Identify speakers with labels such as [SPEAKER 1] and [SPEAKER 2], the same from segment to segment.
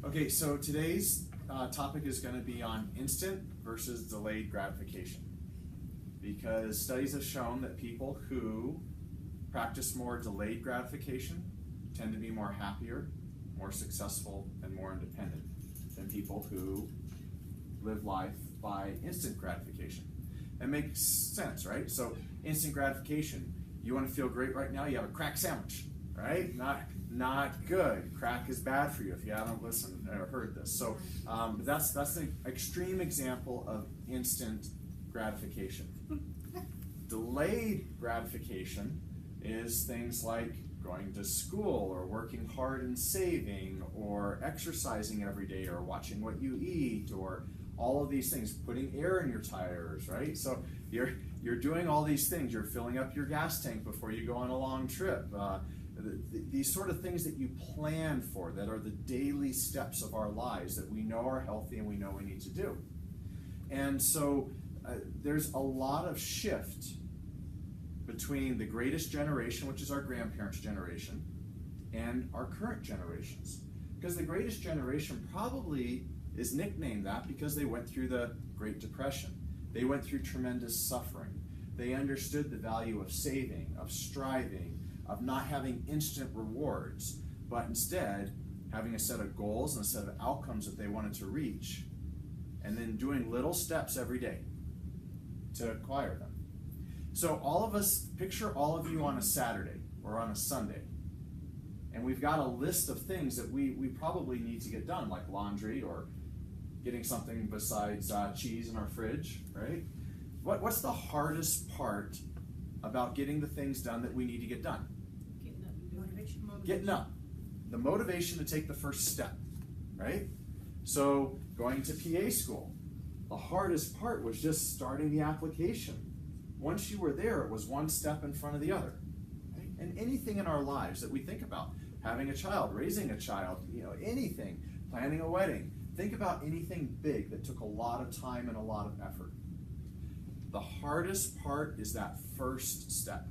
[SPEAKER 1] Okay, so today's topic is going to be on instant versus delayed gratification. Because studies have shown that people who practice more delayed gratification tend to be more happier, more successful, and more independent than people who live life by instant gratification. That makes sense, right? So instant gratification, you want to feel great right now, you have a crack sandwich, right? Not good. Crack is bad for you if you haven't listened or heard this. So that's an extreme example of instant gratification. Delayed gratification is things like going to school or working hard and saving or exercising every day or watching what you eat or all of these things, putting air in your tires, right? So you're doing all these things. You're filling up your gas tank before you go on a long trip. These sort of things that you plan for, that are the daily steps of our lives that we know are healthy and we know we need to do. And so there's a lot of shift between the greatest generation, which is our grandparents' generation, and our current generations. Because the greatest generation probably is nicknamed that because they went through the Great Depression. They went through tremendous suffering. They understood the value of saving, of striving, of not having instant rewards, but instead having a set of goals and a set of outcomes that they wanted to reach, and then doing little steps every day to acquire them. So all of us, picture all of you on a Saturday or on a Sunday, and we've got a list of things that we probably need to get done, like laundry or getting something besides cheese in our fridge, right? What's the hardest part about getting the things done that we need to get done?
[SPEAKER 2] Motivation.
[SPEAKER 1] Getting up. The motivation to take the first step, right? So going to PA school, the hardest part was just starting the application. Once you were there, it was one step in front of the other. Right? And anything in our lives that we think about, having a child, raising a child, anything, planning a wedding, think about anything big that took a lot of time and a lot of effort. The hardest part is that first step.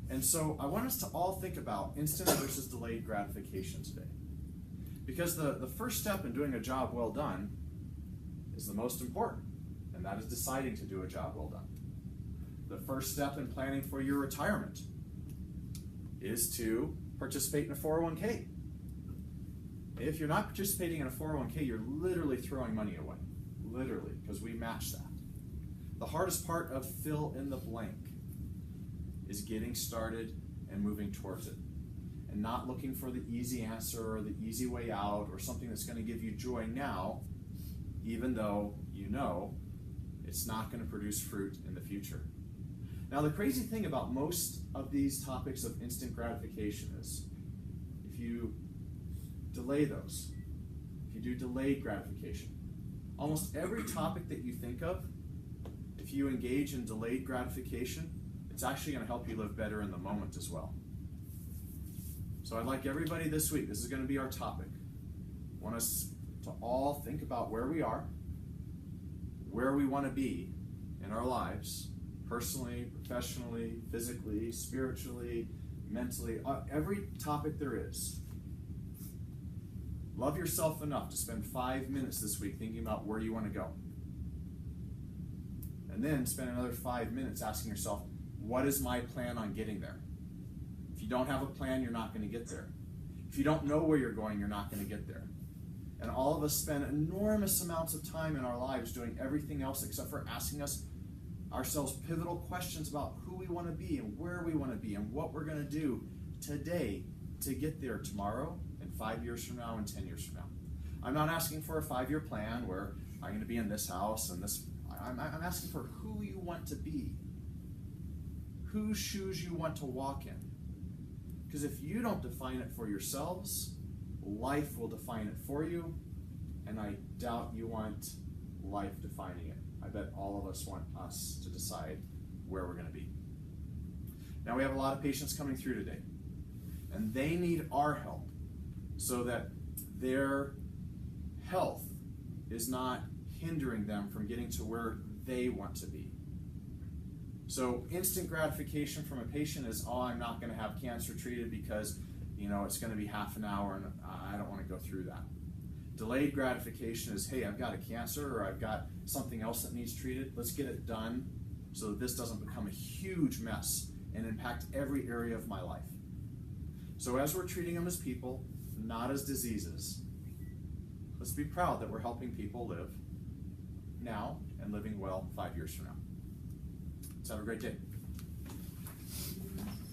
[SPEAKER 1] And so I want us to all think about instant versus delayed gratification today. Because the first step in doing a job well done is the most important, and that is deciding to do a job well done. The first step in planning for your retirement is to participate in a 401k. If you're not participating in a 401k, you're literally throwing money away. Literally, because we match that. The hardest part of fill in the blank is getting started and moving towards it. And not looking for the easy answer or the easy way out or something that's going to give you joy now, even though you know it's not going to produce fruit in the future. Now, the crazy thing about most of these topics of instant gratification is if you delay those, if you do delayed gratification, almost every topic that you think of, if you engage in delayed gratification, it's actually going to help you live better in the moment as well. So I'd like everybody this week, this is going to be our topic. I want us to all think about where we are, where we want to be in our lives, personally, professionally, physically, spiritually, mentally, every topic there is. Love yourself enough to spend 5 minutes this week thinking about where you want to go. And then spend another 5 minutes asking yourself, what is my plan on getting there? If you don't have a plan, you're not going to get there. If you don't know where you're going, you're not going to get there. And all of us spend enormous amounts of time in our lives doing everything else except for asking ourselves pivotal questions about who we want to be and where we want to be and what we're going to do today to get there tomorrow and 5 years from now and 10 years from now. I'm not asking for a 5-year plan where I'm going to be in this house and this. I'm asking for who you want to be, whose shoes you want to walk in. Because if you don't define it for yourselves, life will define it for you, and I doubt you want life defining it. I bet all of us want us to decide where we're going to be. Now we have a lot of patients coming through today, and they need our help so that their health is not hindering them from getting to where they want to be. So instant gratification from a patient is, oh, I'm not going to have cancer treated because you know, it's going to be half an hour and I don't want to go through that. Delayed gratification is, hey, I've got a cancer or I've got something else that needs treated. Let's get it done so that this doesn't become a huge mess and impact every area of my life. So as we're treating them as people, not as diseases, let's be proud that we're helping people live now and living well 5 years from now. Let's have a great day.